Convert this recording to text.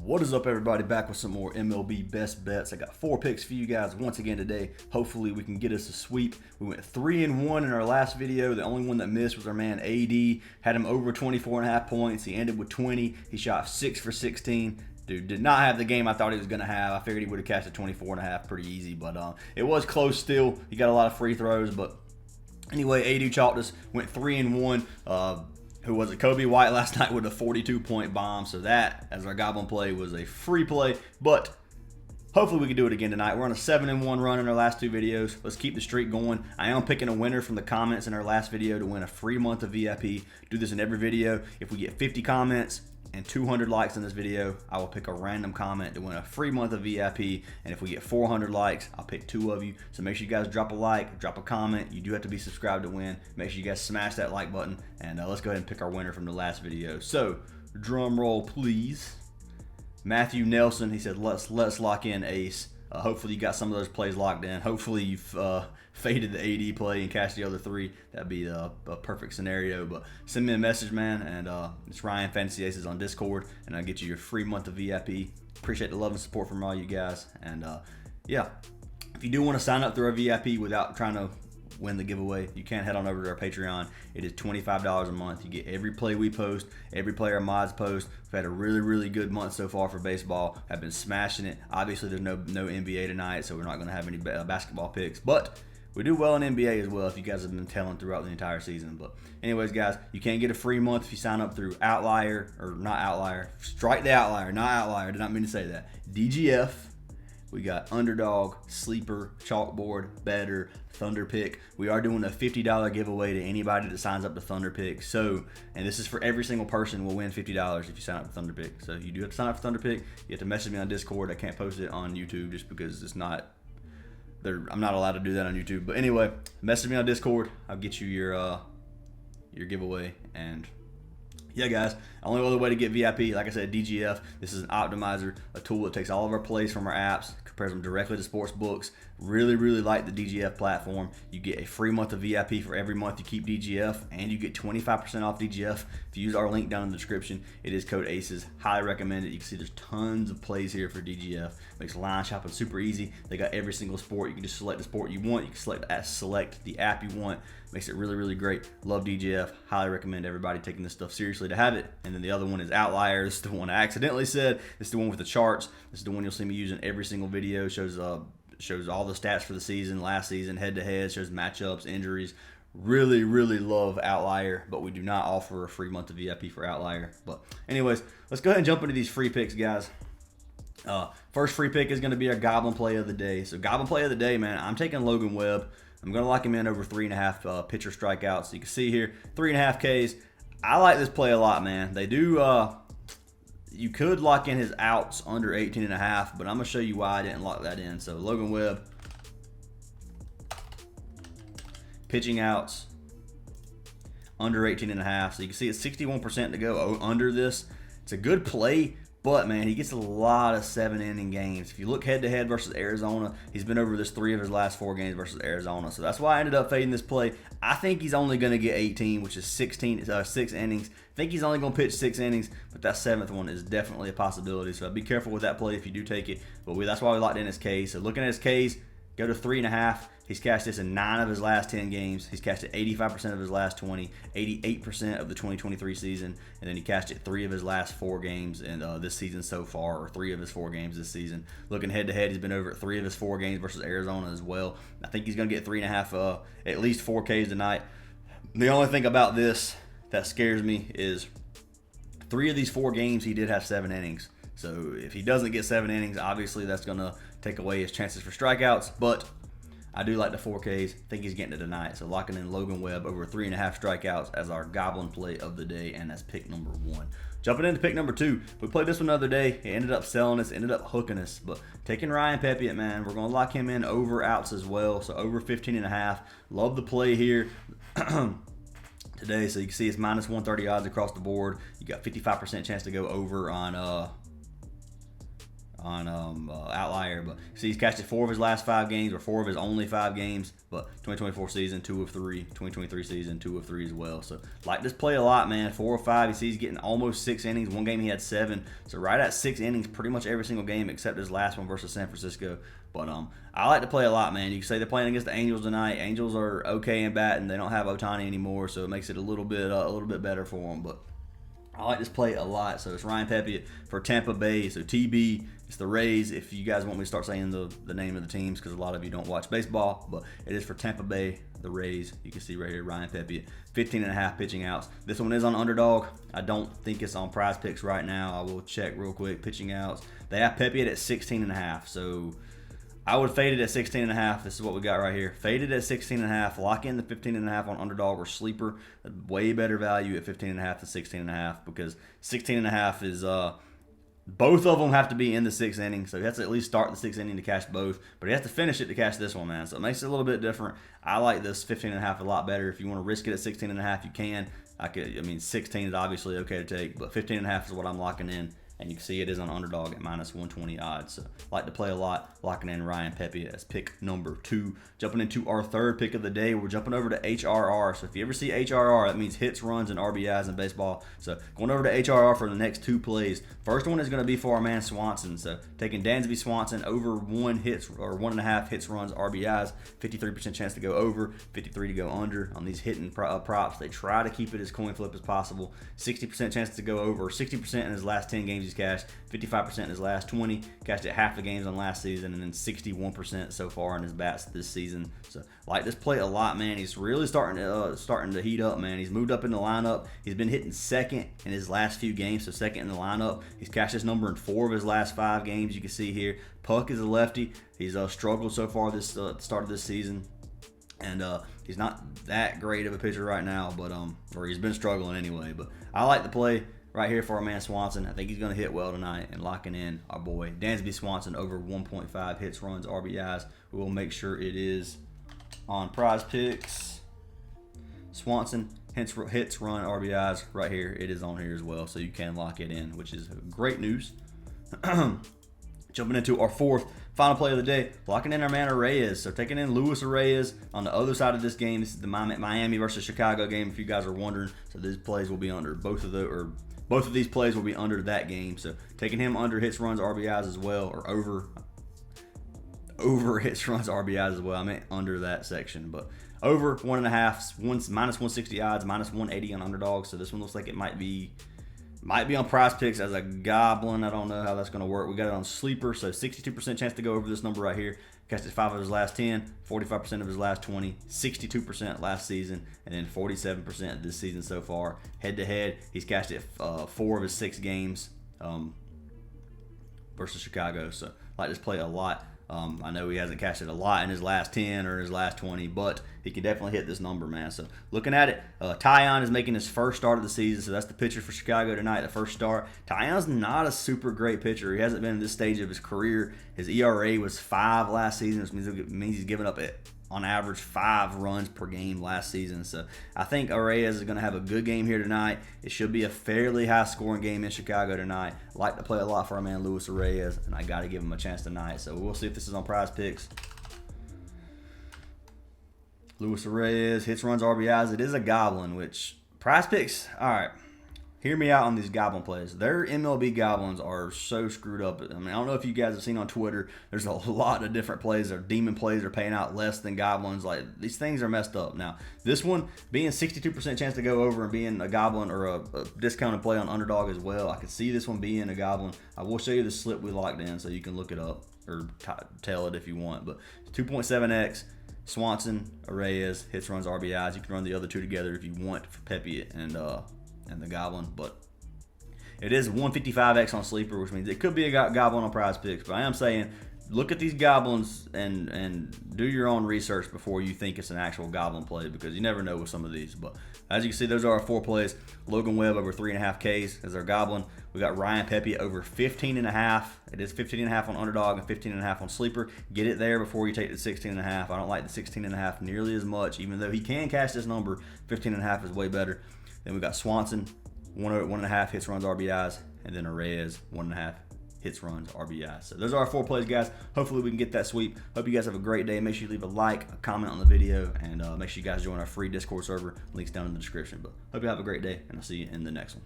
What is up, everybody? Back with some more MLB best bets. I got 4 picks for you guys once again today. Hopefully we can get us a sweep. We went 3-1 in our last video. The only one that missed was our man AD. Had him over 24.5 points. He ended with 20. He shot 6 for 16. Dude did not have the game I thought he was going to have. I figured he would have cashed a 24.5 pretty easy, but it was close still. He got a lot of free throws, but anyway, AD chalked us, went 3-1. Who was it? Kobe White last night with a 42-point bomb. So that, as our goblin play, was a free play. But hopefully we can do it again tonight. We're on a 7-1 run in our last 2 videos. Let's keep the streak going. I am picking a winner from the comments in our last video to win a free month of VIP. Do this in every video. If we get 50 comments and 200 likes in this video, I will pick a random comment to win a free month of VIP. And if we get 400 likes, I'll pick 2 of you. So make sure you guys drop a like, drop a comment. You do have to be subscribed to win. Make sure you guys smash that like button. And let's go ahead and pick our winner from the last video. So, drum roll, please. Matthew Nelson, he said, let's lock in ace. Hopefully you got some of those plays locked in. Hopefully you've faded the AD play and cashed the other 3. That'd be a perfect scenario. But send me a message, man. And it's Ryan Fantasy Aces on Discord, and I'll get you your free month of VIP. Appreciate the love and support from all you guys. And yeah, if you do want to sign up through our VIP without trying to win the giveaway, you can head on over to our Patreon. It is $25 a month. You get every play we post, every play our mods post. We've had a really good month so far for baseball. I've been smashing it. Obviously there's no NBA tonight, so we're not going to have any basketball picks, but we do well in NBA as well, if you guys have been telling throughout the entire season. But anyways, guys, you can get a free month if you sign up through OUTLIER, or not OUTLIER, strike the OUTLIER, not OUTLIER, did not mean to say that. DGF. We got Underdog, Sleeper, Chalkboard, Better, Thunder Pick. We are doing a $50 giveaway to anybody that signs up to Thunder Pick. So, and this is for every single person will win $50 if you sign up for Thunder Pick. So you do have to sign up for Thunder Pick. You have to message me on Discord. I can't post it on YouTube just because it's not, I'm not allowed to do that on YouTube. But anyway, message me on Discord. I'll get you your giveaway. And yeah, guys, only other way to get VIP, like I said, DGF. This is an optimizer, a tool that takes all of our plays from our apps, compares them directly to sports books. Really like the DGF platform. You get a free month of VIP for every month you keep DGF, and you get 25% off DGF if you use our link down in the description. It is code ACES. Highly recommend it. You can see there's tons of plays here for DGF. Makes line shopping super easy. They got every single sport. You can just select the sport you want. You can select the app you want. Makes it really great. Love DGF. Highly recommend everybody taking this stuff seriously to have it. And then the other one is OUTLIER. This is the one I accidentally said. This is the one with the charts. This is the one you'll see me using every single video. Shows all the stats for the season, last season, head-to-head, shows matchups, injuries. Really love OUTLIER, but we do not offer a free month of VIP for OUTLIER. But anyways, let's go ahead and jump into these free picks, guys. First free pick is going to be our Goblin play of the day. So Goblin play of the day, man, I'm taking Logan Webb. I'm going to lock him in over 3.5 pitcher strikeouts. So you can see here, 3.5 Ks. I like this play a lot, man. They do, you could lock in his outs under 18.5, but I'm going to show you why I didn't lock that in. So Logan Webb, pitching outs under 18.5. So you can see it's 61% to go under this. It's a good play, but man, he gets a lot of 7-inning games. If you look head-to-head versus Arizona, he's been over this 3 of his last 4 games versus Arizona. So that's why I ended up fading this play. I think he's only going to get 18, which is 6 innings. I think he's only going to pitch 6 innings, but that 7th one is definitely a possibility. So be careful with that play if you do take it. But that's why we locked in his Ks. So looking at his Ks, go to 3.5. He's cashed this in 9 of his last 10 games. He's cashed it 85% of his last 20, 88% of the 2023 season, and then he cashed it 3 of his last 4 games in this season so far, or 3 of his 4 games this season. Looking head-to-head, he's been over at 3 of his 4 games versus Arizona as well. I think he's going to get 3.5, at least 4 Ks tonight. The only thing about this that scares me is 3 of these 4 games he did have 7 innings. So if he doesn't get 7 innings, obviously that's going to take away his chances for strikeouts, but I do like the 4Ks. think he's getting it tonight. So locking in Logan Webb over 3.5 strikeouts as our Goblin play of the day, and that's pick number 1. Jumping into pick number 2. We played this one the other day. He ended up selling us, ended up hooking us. But taking Ryan Pepiot, man, we're going to lock him in over outs as well. So over 15.5. Love the play here today. So you can see it's minus 130 odds across the board. You got 55% chance to go over on OUTLIER. But see, he's cashed it 4 of his last 5 games, or 4 of his only 5 games. But 2024 season, 2 of 3. 2023 season, 2 of 3 as well. So like this play a lot, man. 4 of 5. You see, he's getting almost 6 innings. One game he had 7. So right at 6 innings, pretty much every single game except his last one versus San Francisco. But I like to play a lot, man. You can say they're playing against the Angels tonight. Angels are okay in batting. They don't have Ohtani anymore, so it makes it a little bit better for them. But I like this play a lot. So it's Ryan Pepiot for Tampa Bay. So TB, it's the Rays. If you guys want me to start saying the name of the teams, because a lot of you don't watch baseball, but it is for Tampa Bay, the Rays. You can see right here, Ryan Pepiot, 15.5 pitching outs. This one is on Underdog. I don't think it's on Prizepicks right now. I will check real quick. Pitching outs. They have Pepiot at 16.5. So I would fade it at 16.5. This is what we got right here. Fade it at 16.5. Lock in the 15.5 on Underdog or Sleeper. Way better value at 15.5 to 16.5, because 16.5 is both of them have to be in the 6th inning. So he has to at least start the 6th inning to cash both, but he has to finish it to cash this one, man. So it makes it a little bit different. I like this 15.5 a lot better. If you want to risk it at 16.5, you can. I mean, 16 is obviously okay to take, but 15.5 is what I'm locking in. And you can see it is on Underdog at minus 120 odds. So like to play a lot, locking in Ryan Pepiot as pick number 2. Jumping into our 3rd pick of the day, we're jumping over to HRR. So if you ever see HRR, that means hits, runs, and RBIs in baseball. So going over to HRR for the next 2 plays. First one is going to be for our man Swanson. So taking Dansby Swanson over 1 hits or 1.5 hits, runs, RBIs. 53% chance to go over, 53 to go under on these hitting props. They try to keep it as coin flip as possible. 60% chance to go over, 60% in his last 10 games he's cashed, 55% in his last 20. Cashed at half the games on last season, and then 61% so far in his bats this season. So like this play a lot, man. He's really starting to heat up, man. He's moved up in the lineup. He's been hitting 2nd in his last few games, so 2nd in the lineup. He's cashed this number in 4 of his last 5 games. You can see here, Puck is a lefty. He's struggled so far this start of this season, and he's not that great of a pitcher right now, but or he's been struggling anyway. But I like the play right here for our man Swanson. I think he's going to hit well tonight, and locking in our boy Dansby Swanson over 1.5 hits, runs, RBIs. We will make sure it is on Prizepicks. Swanson hits, run, RBIs right here. It is on here as well, so you can lock it in, which is great news. Jumping into our 4th final play of the day, locking in our man Reyes. So taking in Luis Reyes on the other side of this game. This is the Miami versus Chicago game, if you guys are wondering. So these plays will be under both of these plays will be under that game. So taking him under hits, runs, RBIs as well, or over hits, runs, RBIs as well. I meant under that section, but over 1.5, minus 160 odds, minus 180 on Underdog. So this one looks like it might be on Prizepicks as a goblin. I don't know how that's going to work. We got it on Sleeper, so 62% chance to go over this number right here. Cashed it 5 of his last 10, 45% of his last 20, 62% last season, and then 47% this season so far. Head-to-head, he's cashed it 4 of his 6 games versus Chicago. So I like this play a lot. I know he hasn't cashed it a lot in his last 10 or his last 20, but he can definitely hit this number, man. So looking at it, Tyon is making his first start of the season, so that's the pitcher for Chicago tonight, the first start. Tyon's not a super great pitcher. He hasn't been in this stage of his career. His ERA was 5 last season, which means he's given up on average 5 runs per game last season. So I think Reyes is going to have a good game here tonight. It should be a fairly high-scoring game in Chicago tonight. I like to play a lot for our man Luis Reyes, and I got to give him a chance tonight. So we'll see if this is on Prizepicks. Luis Reyes, hits, runs, RBIs. It is a goblin, which Prizepicks, all right, hear me out on these goblin plays. Their MLB goblins are so screwed up. I mean, I don't know if you guys have seen on Twitter, there's a lot of different plays. Their demon plays are paying out less than goblins. Like, these things are messed up. Now, this one, being 62% chance to go over and being a goblin or a discounted play on Underdog as well, I could see this one being a goblin. I will show you the slip we locked in so you can look it up or tell it if you want. But 2.7x, Swanson, Reyes, hits, runs, RBIs. You can run the other 2 together if you want for Pepiot and the goblin, but it is 155x on Sleeper, which means it could be a goblin on Prizepicks. But I am saying, look at these goblins and do your own research before you think it's an actual goblin play, because you never know with some of these. But as you can see, those are our 4 plays. Logan Webb over 3.5 Ks as our goblin. We got Ryan Pepiot over 15.5. It is 15.5 on Underdog and 15.5 on Sleeper. Get it there before you take the 16.5. I don't like the 16.5 nearly as much, even though he can cash this number. 15.5 is way better. Then we got Swanson, 1.5 hits, runs, RBIs, and then Reyes, 1.5 hits, runs, RBI. So those are our 4 plays, guys. Hopefully we can get that sweep. Hope you guys have a great day. Make sure you leave a like, a comment on the video, and make sure you guys join our free Discord server. Links down in the description. But hope you have a great day, and I'll see you in the next one.